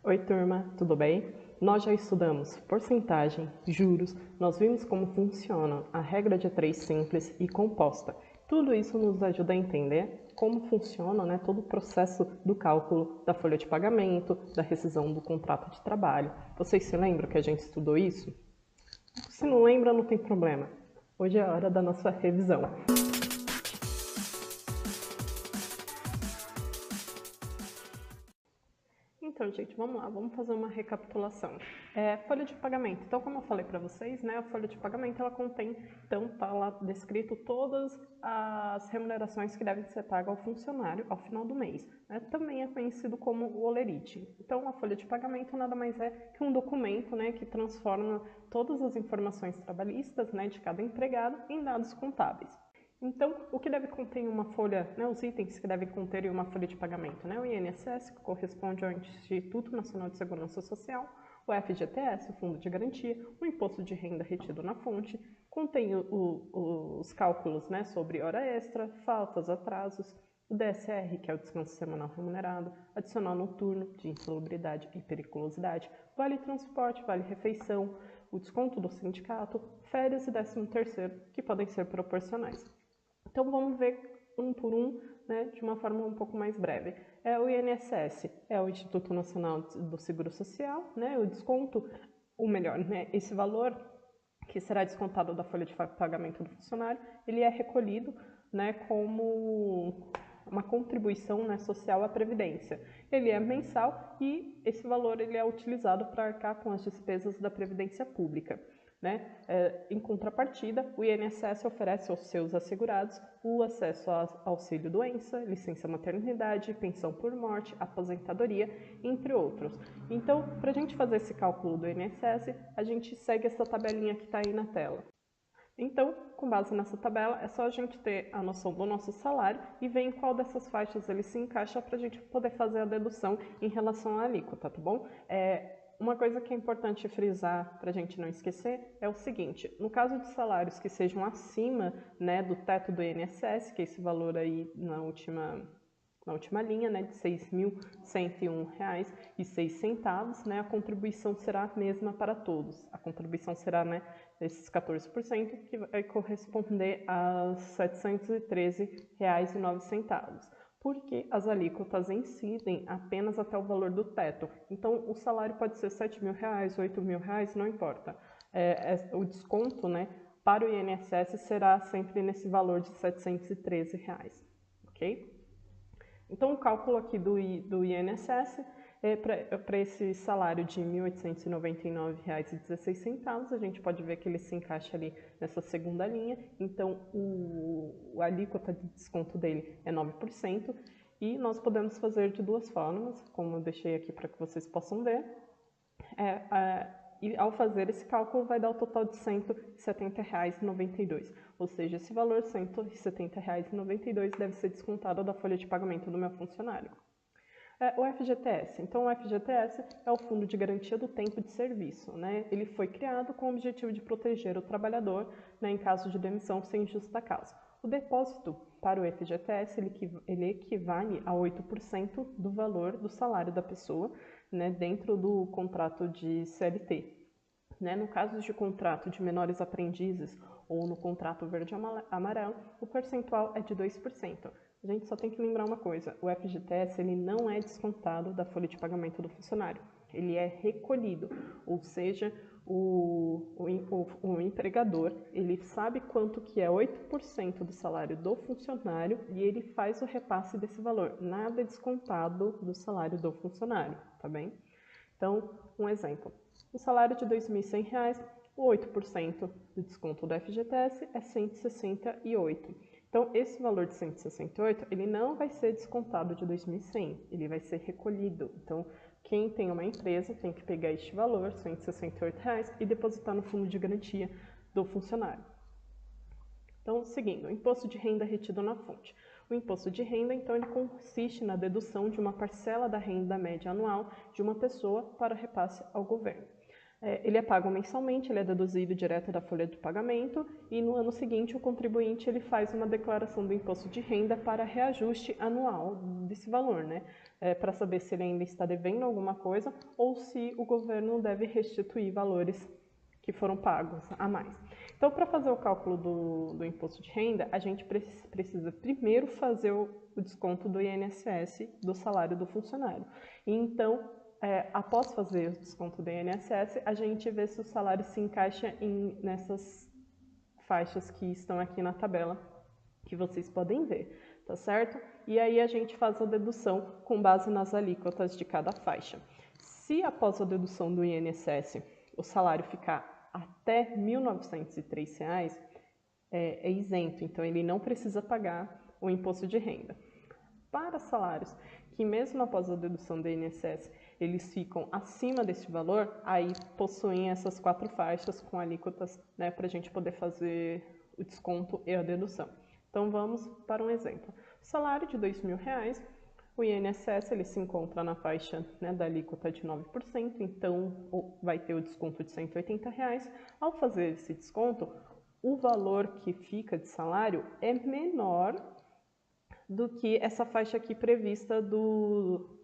Oi, turma, tudo bem? Nós já estudamos porcentagem, juros, nós vimos como funciona a regra de 3 simples e composta. Tudo isso nos ajuda a entender como funciona, todo o processo do cálculo da folha de pagamento, da rescisão do contrato de trabalho. Vocês se lembram que a gente estudou isso? Se não lembra, não tem problema. Hoje é a hora da nossa revisão. Então, gente, vamos lá, vamos fazer uma recapitulação. Folha de pagamento. Então, como eu falei para vocês, a folha de pagamento, ela contém, então, está lá descrito todas as remunerações que devem ser pagas ao funcionário ao final do mês. Também é conhecido como o holerite. Então, a folha de pagamento nada mais é que um documento, que transforma todas as informações trabalhistas, de cada empregado em dados contábeis. Então, o que deve conter uma folha, os itens que devem conter em uma folha de pagamento, o INSS, que corresponde ao Instituto Nacional de Segurança Social, o FGTS, o Fundo de Garantia, o Imposto de Renda retido na fonte, contém os cálculos sobre hora extra, faltas, atrasos, o DSR, que é o descanso semanal remunerado, adicional noturno, de insalubridade e periculosidade, vale transporte, vale refeição, o desconto do sindicato, férias e 13º, que podem ser proporcionais. Então, vamos ver um por um, de uma forma um pouco mais breve. O INSS é o Instituto Nacional do Seguro Social, o desconto, ou melhor, esse valor que será descontado da folha de pagamento do funcionário, ele é recolhido como uma contribuição social à Previdência. Ele é mensal e esse valor ele é utilizado para arcar com as despesas da Previdência Pública. Em contrapartida, o INSS oferece aos seus assegurados o acesso a auxílio-doença, licença maternidade, pensão por morte, aposentadoria, entre outros. Então, para a gente fazer esse cálculo do INSS, a gente segue essa tabelinha que está aí na tela. Então, com base nessa tabela, é só a gente ter a noção do nosso salário e ver em qual dessas faixas ele se encaixa para a gente poder fazer a dedução em relação à alíquota, tá bom? Uma coisa que é importante frisar para a gente não esquecer é o seguinte: no caso de salários que sejam acima do teto do INSS, que é esse valor aí na última linha, de R$ 6.101,06, a contribuição será a mesma para todos. A contribuição será esses 14%, que vai corresponder a R$ 713,09. Porque as alíquotas incidem apenas até o valor do teto. Então, o salário pode ser R$ 7.000, R$ 8.000, não importa. O desconto para o INSS será sempre nesse valor de R$ 713, ok? Então, o cálculo aqui do INSS para esse salário de R$ 1.899,16, a gente pode ver que ele se encaixa ali nessa segunda linha. Então, a alíquota de desconto dele é 9%. E nós podemos fazer de duas formas, como eu deixei aqui para que vocês possam ver. E ao fazer esse cálculo vai dar o total de R$ 170,92. Ou seja, esse valor R$ 170,92 deve ser descontado da folha de pagamento do meu funcionário. O FGTS. Então, o FGTS é o Fundo de Garantia do Tempo de Serviço. Ele foi criado com o objetivo de proteger o trabalhador em caso de demissão sem justa causa. O depósito para o FGTS ele equivale a 8% do valor do salário da pessoa dentro do contrato de CLT. No caso de contrato de menores aprendizes ou no contrato verde-amarelo, o percentual é de 2%. A gente só tem que lembrar uma coisa: o FGTS ele não é descontado da folha de pagamento do funcionário, ele é recolhido, ou seja, o empregador ele sabe quanto que é 8% do salário do funcionário e ele faz o repasse desse valor, nada é descontado do salário do funcionário, tá bem? Então, um exemplo: o salário de R$ 2.100, o 8% do desconto do FGTS é R$ 168. Então, esse valor de 168, ele não vai ser descontado de 2.100, ele vai ser recolhido. Então, quem tem uma empresa tem que pegar este valor, R$ 168, e depositar no fundo de garantia do funcionário. Então, seguindo, o imposto de renda retido na fonte. O imposto de renda, então, ele consiste na dedução de uma parcela da renda média anual de uma pessoa para repasse ao governo. Ele é pago mensalmente, ele é deduzido direto da folha de pagamento e no ano seguinte o contribuinte ele faz uma declaração do imposto de renda para reajuste anual desse valor, né? Para saber se ele ainda está devendo alguma coisa ou se o governo deve restituir valores que foram pagos a mais. Então, para fazer o cálculo do imposto de renda, a gente precisa primeiro fazer o desconto do INSS do salário do funcionário. E então, após fazer o desconto do INSS, a gente vê se o salário se encaixa nessas faixas que estão aqui na tabela, que vocês podem ver, tá certo? E aí a gente faz a dedução com base nas alíquotas de cada faixa. Se após a dedução do INSS o salário ficar até R$ 1.903, é isento, então ele não precisa pagar o imposto de renda. Para salários que mesmo após a dedução do INSS eles ficam acima desse valor, aí possuem essas 4 faixas com alíquotas, né, para a gente poder fazer o desconto e a dedução. Então vamos para um exemplo. O salário de R$ 2.000, o INSS ele se encontra na faixa, né, da alíquota de 9%, então vai ter o desconto de R$ 180. Ao fazer esse desconto, o valor que fica de salário é menor do que essa faixa aqui prevista do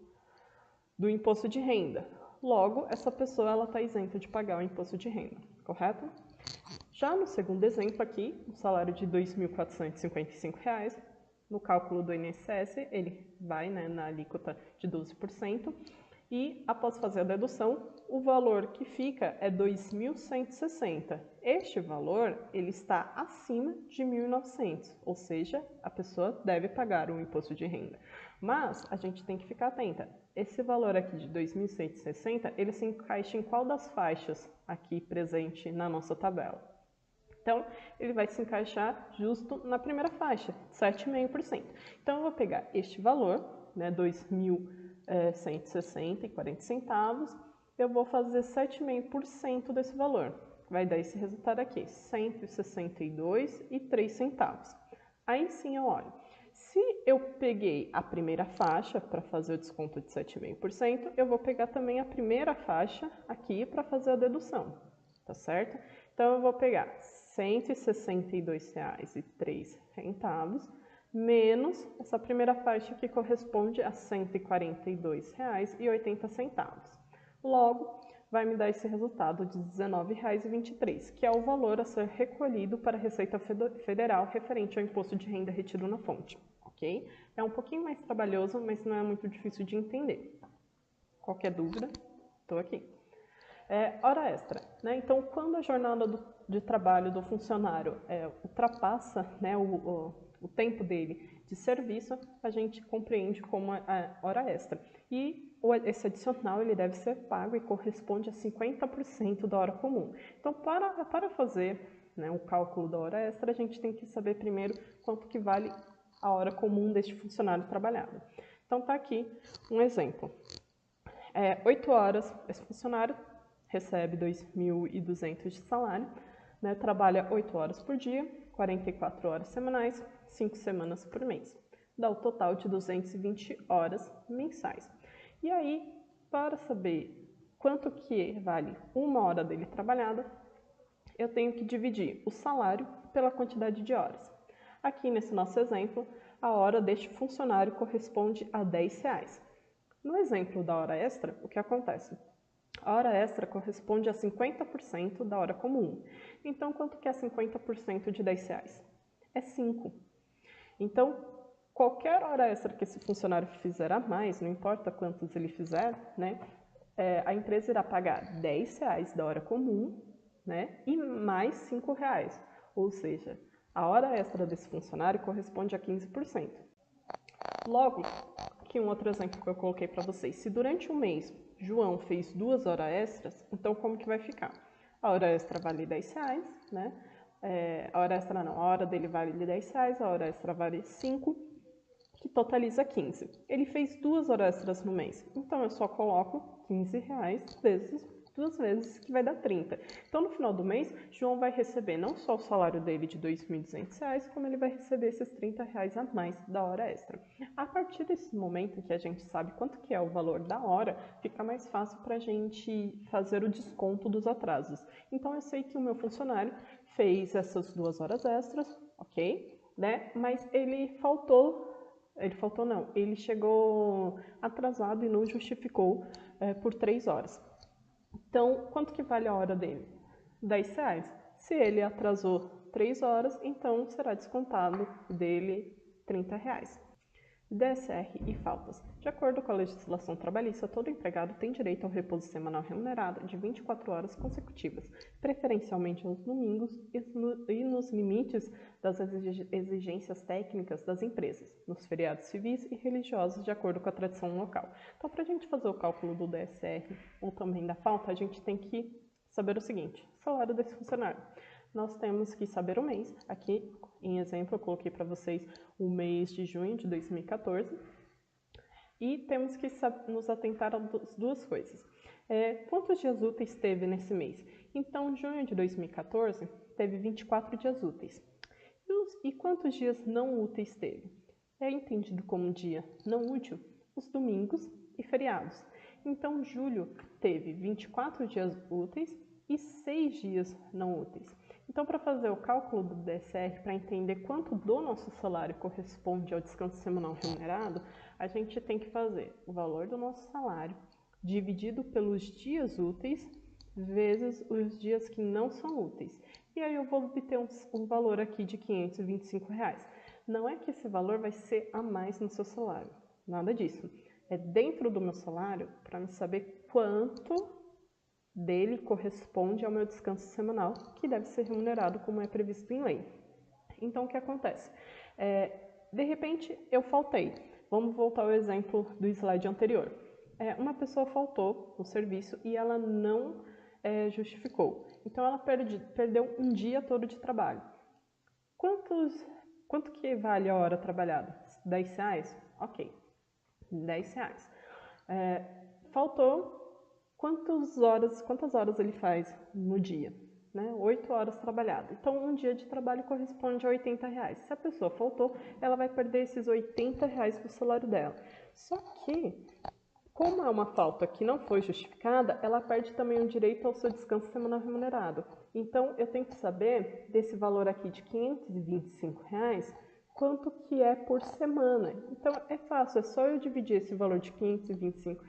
imposto de renda. Logo, essa pessoa está isenta de pagar o imposto de renda, correto? Já no segundo exemplo aqui, o salário de R$ 2.455, no cálculo do INSS, ele vai, né, na alíquota de 12%, e após fazer a dedução, o valor que fica é R$ 2.160. Este valor ele está acima de R$ 1.900, ou seja, a pessoa deve pagar o imposto de renda. Mas a gente tem que ficar atenta. Esse valor aqui de R$ 2.160, ele se encaixa em qual das faixas aqui presente na nossa tabela? Então, ele vai se encaixar justo na primeira faixa, 7,5%. Então, eu vou pegar este valor, né, 2.160,40 centavos, eu vou fazer 7,5% desse valor. Vai dar esse resultado aqui, 162,03 centavos. Aí sim eu olho. Se eu peguei a primeira faixa para fazer o desconto de 7,5%, eu vou pegar também a primeira faixa aqui para fazer a dedução, tá certo? Então, eu vou pegar R$ 162,03 menos essa primeira faixa que corresponde a R$ 142,80. Logo, vai me dar esse resultado de R$ 19,23, que é o valor a ser recolhido para a Receita Federal referente ao imposto de renda retido na fonte, ok? É um pouquinho mais trabalhoso, mas não é muito difícil de entender. Qualquer dúvida, estou aqui. Hora extra, né? Então, quando a jornada de trabalho do funcionário ultrapassa, né, o tempo dele de serviço, a gente compreende como a hora extra. E esse adicional ele deve ser pago e corresponde a 50% da hora comum. Então, para fazer, né, o cálculo da hora extra, a gente tem que saber primeiro quanto que vale a hora comum deste funcionário trabalhado. Então, está aqui um exemplo. 8 horas, esse funcionário recebe 2.200 de salário, né, trabalha 8 horas por dia, 44 horas semanais, 5 semanas por mês. Dá o total de 220 horas mensais. E aí, para saber quanto que vale uma hora dele trabalhada, eu tenho que dividir o salário pela quantidade de horas. Aqui nesse nosso exemplo, a hora deste funcionário corresponde a R$ 10. No exemplo da hora extra, o que acontece? A hora extra corresponde a 50% da hora comum. Então, quanto que é 50% de R$ 10? É 5. Então, qualquer hora extra que esse funcionário fizer a mais, não importa quantos ele fizer, né, a empresa irá pagar R$ 10 da hora comum, né, e mais R$ 5. Ou seja, a hora extra desse funcionário corresponde a 15%. Logo, aqui um outro exemplo que eu coloquei para vocês. Se durante um mês João fez 2 horas extras, então como que vai ficar? A hora extra vale R$ 10, né? A hora extra não, a hora dele vale R$ 10, a hora extra vale 5, que totaliza 15. Ele fez 2 horas extras no mês, então eu só coloco R$ 15 vezes 2 vezes, que vai dar 30. Então, no final do mês, João vai receber não só o salário dele de R$ 2.200, como ele vai receber esses R$ 30 a mais da hora extra. A partir desse momento que a gente sabe quanto que é o valor da hora, fica mais fácil para a gente fazer o desconto dos atrasos. Então, eu sei que o meu funcionário fez essas 2 horas extras, ok? Né? Mas ele chegou atrasado e não justificou por 3 horas. Então, quanto que vale a hora dele? R$ 10. Se ele atrasou 3 horas, então será descontado dele R$ 30. DSR e faltas. De acordo com a legislação trabalhista, todo empregado tem direito ao repouso semanal remunerado de 24 horas consecutivas, preferencialmente aos domingos e nos limites das exigências técnicas das empresas, nos feriados civis e religiosos, de acordo com a tradição local. Então, para a gente fazer o cálculo do DSR ou também da falta, a gente tem que saber o seguinte: salário desse funcionário. Nós temos que saber o mês. Aqui, em exemplo, eu coloquei para vocês o mês de junho de 2014. E temos que nos atentar a 2 coisas. Quantos dias úteis teve nesse mês? Então, junho de 2014 teve 24 dias úteis. E quantos dias não úteis teve? É entendido como dia não útil os domingos e feriados. Então, julho teve 24 dias úteis e 6 dias não úteis. Então, para fazer o cálculo do DSR, para entender quanto do nosso salário corresponde ao descanso semanal remunerado, a gente tem que fazer o valor do nosso salário dividido pelos dias úteis vezes os dias que não são úteis. E aí eu vou obter um valor aqui de R$ 525. Não é que esse valor vai ser a mais no seu salário, nada disso. É dentro do meu salário para me saber quanto dele corresponde ao meu descanso semanal, que deve ser remunerado como é previsto em lei. Então, o que acontece? De repente, eu faltei. Vamos voltar ao exemplo do slide anterior. Uma pessoa faltou no serviço e ela não justificou. Então, ela perdeu um dia todo de trabalho. Quanto que vale a hora trabalhada? R$ 10? Ok, R$ 10. Faltou. Quantas horas ele faz no dia? 8 horas trabalhadas. Então, um dia de trabalho corresponde a R$ 80. Se a pessoa faltou, ela vai perder esses R$ 80 do salário dela. Só que, como é uma falta que não foi justificada, ela perde também o direito ao seu descanso semanal remunerado. Então, eu tenho que saber desse valor aqui de R$ 525, quanto que é por semana. Então, é fácil, é só eu dividir esse valor de R$ 525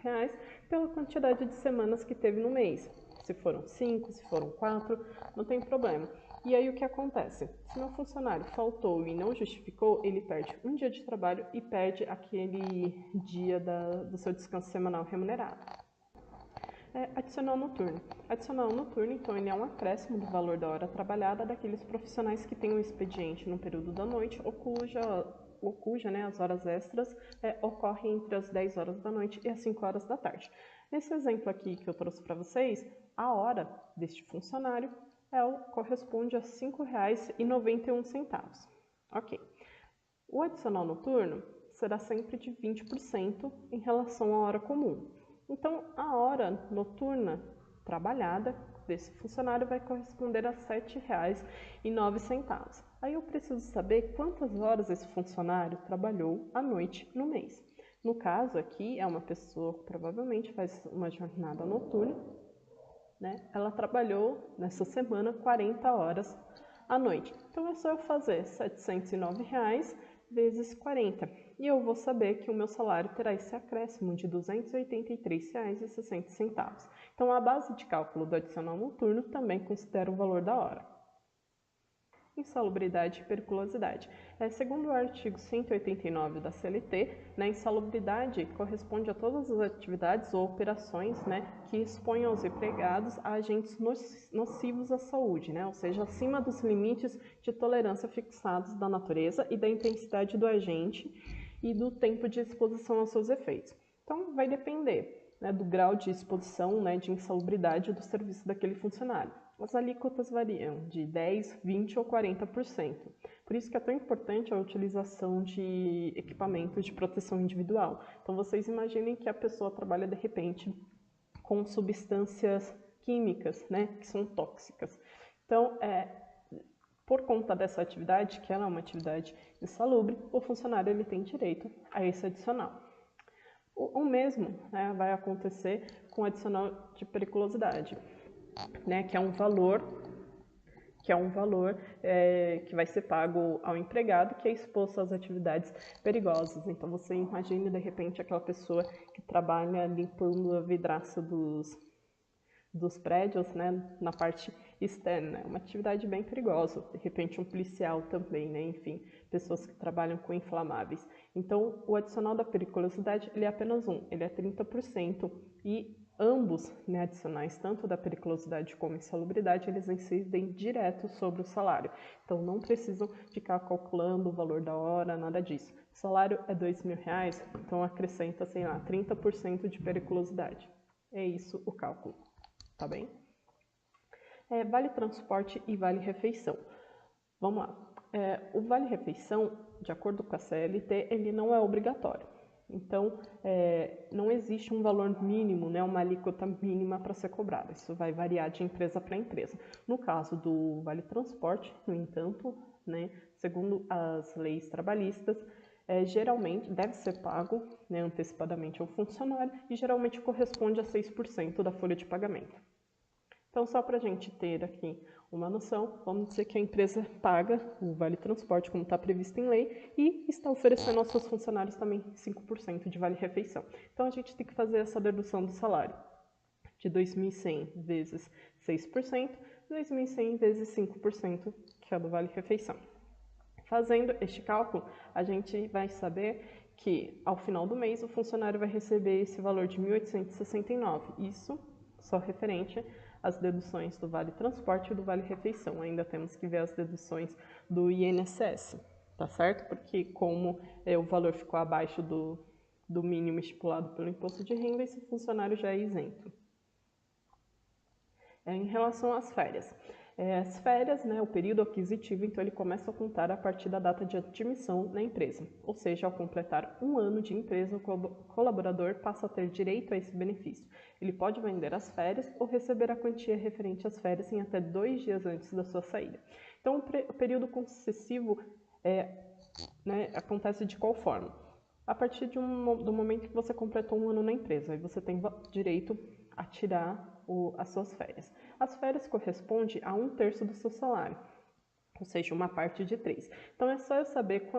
pela quantidade de semanas que teve no mês. Se foram 5, se foram 4, não tem problema. E aí o que acontece? Se meu funcionário faltou e não justificou, ele perde um dia de trabalho e perde aquele dia do seu descanso semanal remunerado. Adicional noturno. Adicional noturno, então, ele é um acréscimo do valor da hora trabalhada daqueles profissionais que têm um expediente no período da noite ou cuja as horas extras ocorrem entre as 10 horas da noite e as 5 horas da tarde. Nesse exemplo aqui que eu trouxe para vocês, a hora deste funcionário corresponde a R$ 5,91. Ok. O adicional noturno será sempre de 20% em relação à hora comum. Então, a hora noturna trabalhada desse funcionário vai corresponder a R$ 7,09. Aí eu preciso saber quantas horas esse funcionário trabalhou à noite no mês. No caso aqui, é uma pessoa que provavelmente faz uma jornada noturna, Ela trabalhou nessa semana 40 horas à noite. Então, é só eu fazer R$ 709 vezes 40. E eu vou saber que o meu salário terá esse acréscimo de R$ 283,60. Então, a base de cálculo do adicional noturno também considera o valor da hora. Insalubridade e periculosidade. Segundo o artigo 189 da CLT, insalubridade corresponde a todas as atividades ou operações que exponham os empregados a agentes nocivos à saúde, ou seja, acima dos limites de tolerância fixados da natureza e da intensidade do agente e do tempo de exposição aos seus efeitos. Então, vai depender do grau de exposição, de insalubridade do serviço daquele funcionário. As alíquotas variam de 10%, 20% ou 40%. Por isso que é tão importante a utilização de equipamentos de proteção individual. Então, vocês imaginem que a pessoa trabalha, de repente, com substâncias químicas, né, que são tóxicas. Então, por conta dessa atividade, que ela é uma atividade insalubre, o funcionário ele tem direito a esse adicional. O mesmo, né, vai acontecer com o adicional de periculosidade, né, que é um valor que vai ser pago ao empregado que é exposto às atividades perigosas. Então, você imagine, de repente, aquela pessoa que trabalha limpando a vidraça dos prédios, né, na parte externa. É uma atividade bem perigosa. De repente, um policial também, né, enfim, pessoas que trabalham com inflamáveis. Então, o adicional da periculosidade, ele é apenas ele é 30%, e ambos, né, adicionais, tanto da periculosidade como insalubridade, eles incidem direto sobre o salário. Então, não precisam ficar calculando o valor da hora, nada disso. O salário é R$2.000, então acrescenta, sei lá, 30% de periculosidade. É isso o cálculo, tá bem? Vale transporte e vale refeição. Vamos lá. O vale refeição, de acordo com a CLT, ele não é obrigatório. Então, não existe um valor mínimo, né, uma alíquota mínima para ser cobrada. Isso vai variar de empresa para empresa. No caso do vale transporte, no entanto, né, segundo as leis trabalhistas, geralmente deve ser pago, né, antecipadamente ao funcionário e geralmente corresponde a 6% da folha de pagamento. Então, só para a gente ter aqui uma noção, vamos dizer que a empresa paga o vale transporte como está previsto em lei e está oferecendo aos seus funcionários também 5% de vale refeição. Então, a gente tem que fazer essa dedução do salário de 2.100 vezes 6%, 2.100 vezes 5%, que é do vale refeição. Fazendo este cálculo, a gente vai saber que ao final do mês o funcionário vai receber esse valor de 1.869. Isso só referente as deduções do Vale Transporte e do Vale Refeição. Ainda temos que ver as deduções do INSS, tá certo? Porque como o valor ficou abaixo do mínimo estipulado pelo imposto de renda, esse funcionário já é isento. Em relação às férias. As férias, né, o período aquisitivo, então ele começa a contar a partir da data de admissão na empresa. Ou seja, ao completar 1 ano de empresa, o colaborador passa a ter direito a esse benefício. Ele pode vender as férias ou receber a quantia referente às férias em até 2 dias antes da sua saída. Então, o período concessivo acontece de qual forma? A partir do momento que você completou 1 ano na empresa, aí você tem direito a tirar as suas férias. As férias correspondem a 1/3 do seu salário, ou seja, uma parte de 3. Então, é só eu saber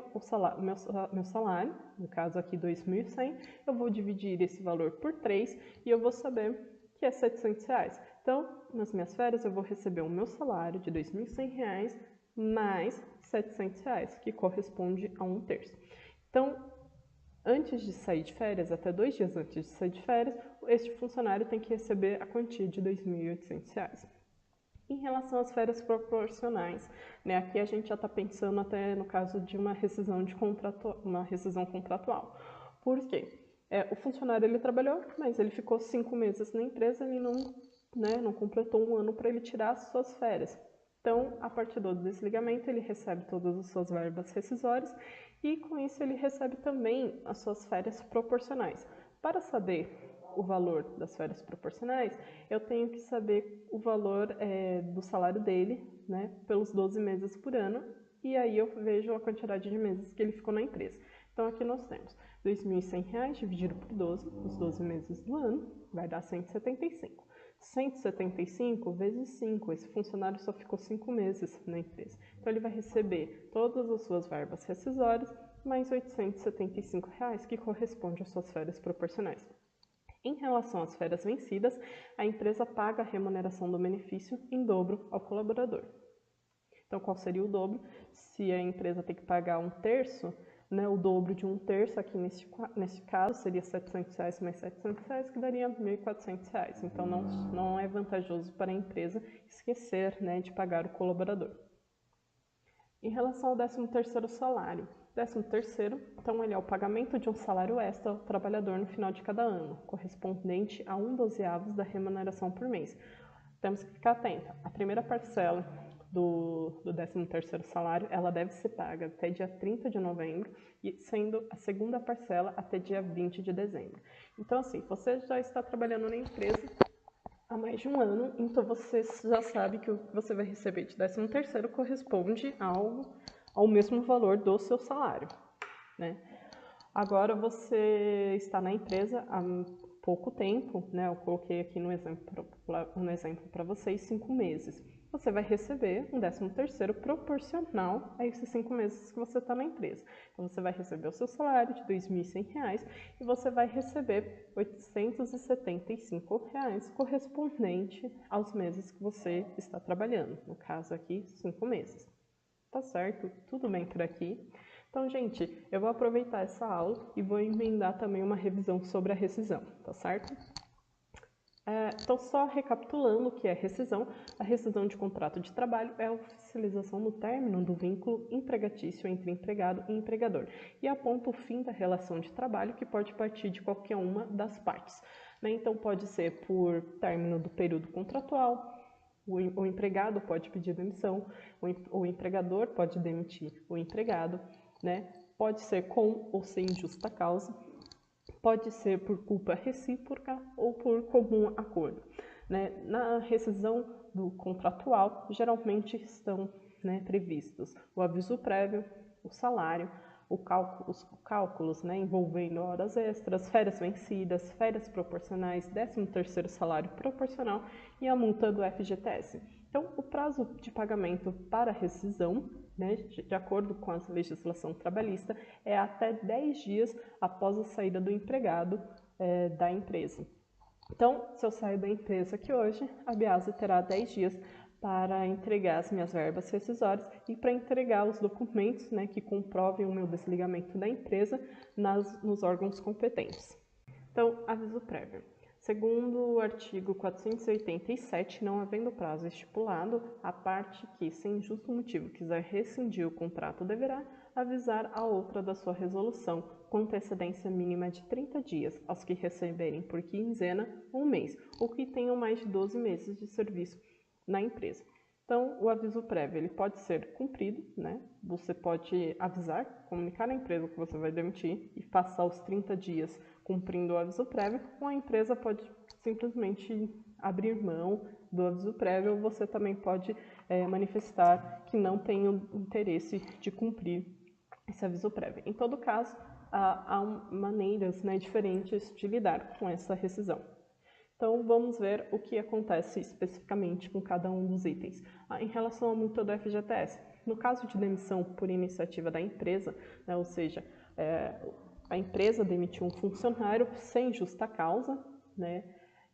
meu salário, no caso aqui 2.100, eu vou dividir esse valor por 3 e eu vou saber que é R$700. Então, nas minhas férias, eu vou receber o meu salário de R$2.100 mais R$700, que corresponde a 1/3. Então, antes de sair de férias, até 2 dias antes de sair de férias, este funcionário tem que receber a quantia de R$2.800. Em relação às férias proporcionais, né, aqui a gente já está pensando até no caso de uma rescisão contratual. Por quê? O funcionário ele trabalhou, mas ele ficou 5 meses na empresa e não completou 1 ano para ele tirar as suas férias. Então, a partir do desligamento, ele recebe todas as suas verbas rescisórias e, com isso, ele recebe também as suas férias proporcionais. Para saber o valor das férias proporcionais, eu tenho que saber o valor do salário dele, né, pelos 12 meses por ano, e aí eu vejo a quantidade de meses que ele ficou na empresa. Então, aqui nós temos R$2.100 dividido por 12, os 12 meses do ano, vai dar 175. 175 vezes 5, esse funcionário só ficou 5 meses na empresa. Então, ele vai receber todas as suas verbas rescisórias, mais R$875, que corresponde às suas férias proporcionais. Em relação às férias vencidas, a empresa paga a remuneração do benefício em dobro ao colaborador. Então, qual seria o dobro? Se a empresa tem que pagar 1/3, né, o dobro de 1/3, aqui nesse caso, seria R$700 mais R$700, que daria R$1.400. Então, não é vantajoso para a empresa esquecer, né, de pagar o colaborador. Em relação ao 13º salário. 13º, então, ele é o pagamento de um salário extra ao trabalhador no final de cada ano, correspondente a 1/12 da remuneração por mês. Temos que ficar atenta. A primeira parcela do 13º salário, ela deve ser paga até dia 30 de novembro, e sendo a segunda parcela até dia 20 de dezembro. Então, assim, você já está trabalhando na empresa há mais de um ano, então você já sabe que o que você vai receber de 13º corresponde ao mesmo valor do seu salário, né? Agora você está na empresa há pouco tempo, né? Eu coloquei aqui no exemplo para vocês 5 meses. Você vai receber um 13º proporcional a esses 5 meses que você está na empresa. Então, você vai receber o seu salário de R$ 2.100 e você vai receber R$ 875 correspondente aos meses que você está trabalhando. No caso aqui, 5 meses. Tá certo? Tudo bem por aqui? Então, gente, eu vou aproveitar essa aula e vou emendar também uma revisão sobre a rescisão, tá certo? Então, só recapitulando o que é rescisão, a rescisão de contrato de trabalho é a oficialização no término do vínculo empregatício entre empregado e empregador e aponta o fim da relação de trabalho que pode partir de qualquer uma das partes, né? Então, pode ser por término do período contratual, o empregado pode pedir demissão, o empregador pode demitir o empregado, né? Pode ser com ou sem justa causa, pode ser por culpa recíproca ou por comum acordo, né? Na rescisão do contratual, geralmente estão, né, previstos o aviso prévio, o salário, os cálculos, né, envolvendo horas extras, férias vencidas, férias proporcionais, 13º salário proporcional e a multa do FGTS. Então, o prazo de pagamento para rescisão, né, de acordo com a legislação trabalhista, é até 10 dias após a saída do empregado da empresa. Então, se eu sair da empresa aqui hoje, a Biase terá 10 dias para entregar as minhas verbas rescisórias e para entregar os documentos, né, que comprovem o meu desligamento da empresa nos órgãos competentes. Então, aviso prévio. Segundo o artigo 487, não havendo prazo estipulado, a parte que, sem justo motivo, quiser rescindir o contrato deverá avisar a outra da sua resolução, com antecedência mínima de 30 dias, aos que receberem por quinzena um mês, ou que tenham mais de 12 meses de serviço na empresa. Então, o aviso prévio ele pode ser cumprido, né? Você pode avisar, comunicar à empresa que você vai demitir e passar os 30 dias cumprindo o aviso prévio, ou a empresa pode simplesmente abrir mão do aviso prévio, ou você também pode manifestar que não tem o interesse de cumprir esse aviso prévio. Em todo caso, há maneiras, né, diferentes de lidar com essa rescisão. Então, vamos ver o que acontece especificamente com cada um dos itens. Em relação à multa do FGTS, no caso de demissão por iniciativa da empresa, né, ou seja, a empresa demitiu um funcionário sem justa causa, né,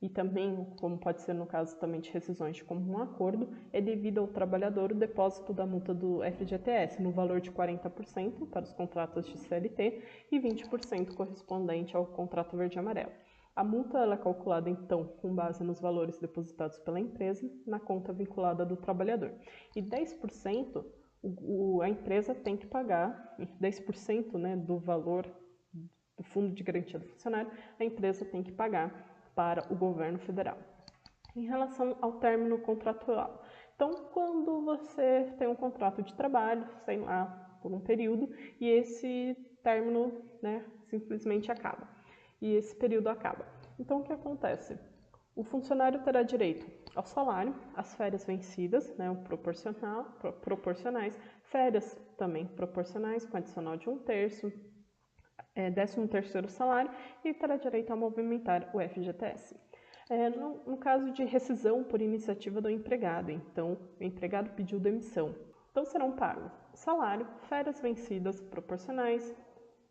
e também, como pode ser no caso também de rescisões de comum acordo, é devido ao trabalhador o depósito da multa do FGTS no valor de 40% para os contratos de CLT e 20% correspondente ao contrato verde e amarelo. A multa ela é calculada, então, com base nos valores depositados pela empresa na conta vinculada do trabalhador. E 10% a empresa tem que pagar, 10%, né, do valor do Fundo de Garantia do Funcionário, a empresa tem que pagar para o governo federal. Em relação ao término contratual. Então, quando você tem um contrato de trabalho, sei lá, por um período, e esse término, né, simplesmente acaba. E esse período acaba. Então, o que acontece? O funcionário terá direito ao salário, às férias vencidas, né, proporcionais, férias também proporcionais, com adicional de 1/3, 13º salário, e terá direito a movimentar o FGTS. No caso de rescisão por iniciativa do empregado, então, o empregado pediu demissão. Então, serão pagos salário, férias vencidas proporcionais,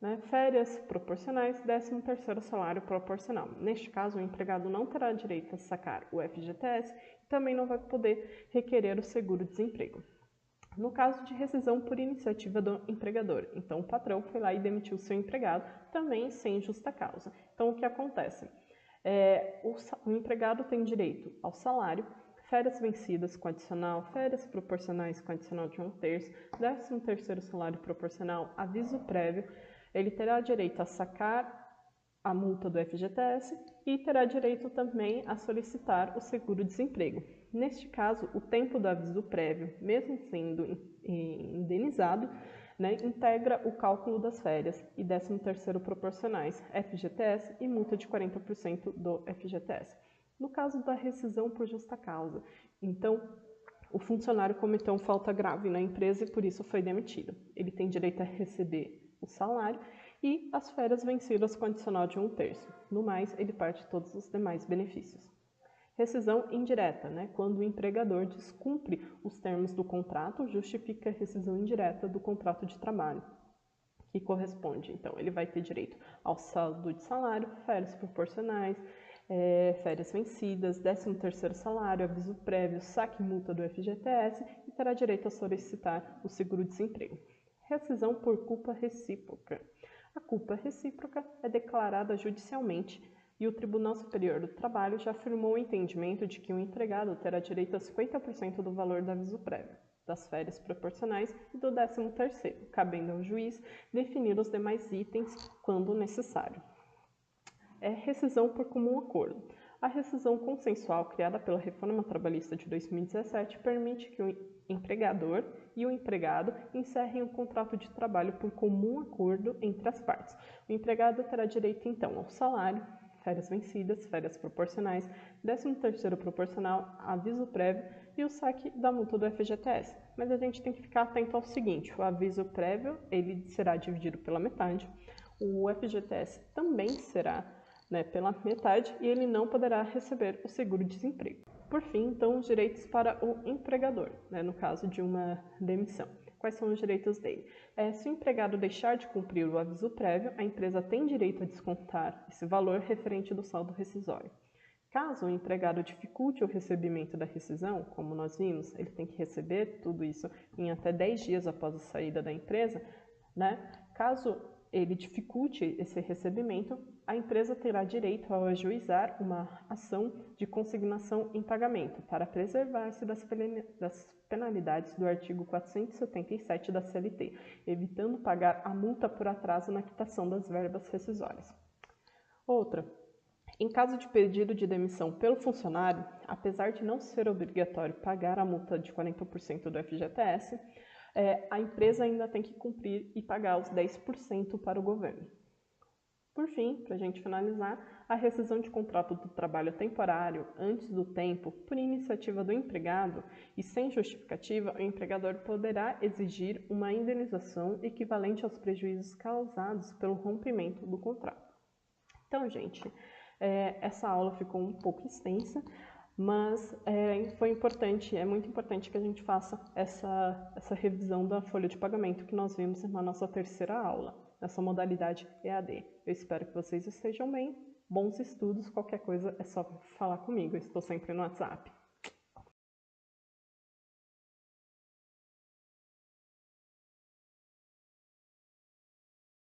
né, férias proporcionais, 13º salário proporcional. Neste caso, o empregado não terá direito a sacar o FGTS e também não vai poder requerer o seguro-desemprego. No caso de rescisão por iniciativa do empregador, então o patrão foi lá e demitiu o seu empregado, também sem justa causa. Então, o que acontece? O empregado tem direito ao salário, férias vencidas com adicional, férias proporcionais com adicional de 1/3, 13º salário proporcional, aviso prévio. Ele terá direito a sacar a multa do FGTS e terá direito também a solicitar o seguro-desemprego. Neste caso, o tempo do aviso prévio, mesmo sendo indenizado, né, integra o cálculo das férias e 13º proporcionais, FGTS e multa de 40% do FGTS. No caso da rescisão por justa causa, então, o funcionário cometeu falta grave na empresa e por isso foi demitido. Ele tem direito a receber o salário e as férias vencidas com adicional de 1/3. No mais, ele parte todos os demais benefícios. Rescisão indireta, quando o empregador descumpre os termos do contrato, justifica a rescisão indireta do contrato de trabalho, que corresponde. Então, ele vai ter direito ao saldo de salário, férias proporcionais, férias vencidas, 13º salário, aviso prévio, saque e multa do FGTS e terá direito a solicitar o seguro-desemprego. Rescisão por culpa recíproca. A culpa recíproca é declarada judicialmente e o Tribunal Superior do Trabalho já afirmou o entendimento de que o empregado terá direito a 50% do valor do aviso prévio, das férias proporcionais e do 13º, cabendo ao juiz definir os demais itens quando necessário. Rescisão por comum acordo. A rescisão consensual criada pela Reforma Trabalhista de 2017 permite que o empregador e o empregado encerrem um contrato de trabalho por comum acordo entre as partes. O empregado terá direito, então, ao salário, férias vencidas, férias proporcionais, 13º proporcional, aviso prévio e o saque da multa do FGTS. Mas a gente tem que ficar atento ao seguinte: o aviso prévio ele será dividido pela metade, o FGTS também será pela metade e ele não poderá receber o seguro-desemprego. Por fim, então, os direitos para o empregador, no caso de uma demissão. Quais são os direitos dele? Se o empregado deixar de cumprir o aviso prévio, a empresa tem direito a descontar esse valor referente do saldo rescisório. Caso o empregado dificulte o recebimento da rescisão, como nós vimos, ele tem que receber tudo isso em até 10 dias após a saída da empresa, Caso ele dificulte esse recebimento, a empresa terá direito a ajuizar uma ação de consignação em pagamento para preservar-se das penalidades do artigo 477 da CLT, evitando pagar a multa por atraso na quitação das verbas rescisórias. Outra, em caso de pedido de demissão pelo funcionário, apesar de não ser obrigatório pagar a multa de 40% do FGTS, a empresa ainda tem que cumprir e pagar os 10% para o governo. Por fim, para a gente finalizar, a rescisão de contrato do trabalho temporário antes do tempo, por iniciativa do empregado e sem justificativa, o empregador poderá exigir uma indenização equivalente aos prejuízos causados pelo rompimento do contrato. Então, gente, essa aula ficou um pouco extensa, mas é muito importante que a gente faça essa revisão da folha de pagamento que nós vimos na nossa terceira aula, nessa modalidade EAD. Eu espero que vocês estejam bem, bons estudos, qualquer coisa é só falar comigo, eu estou sempre no WhatsApp.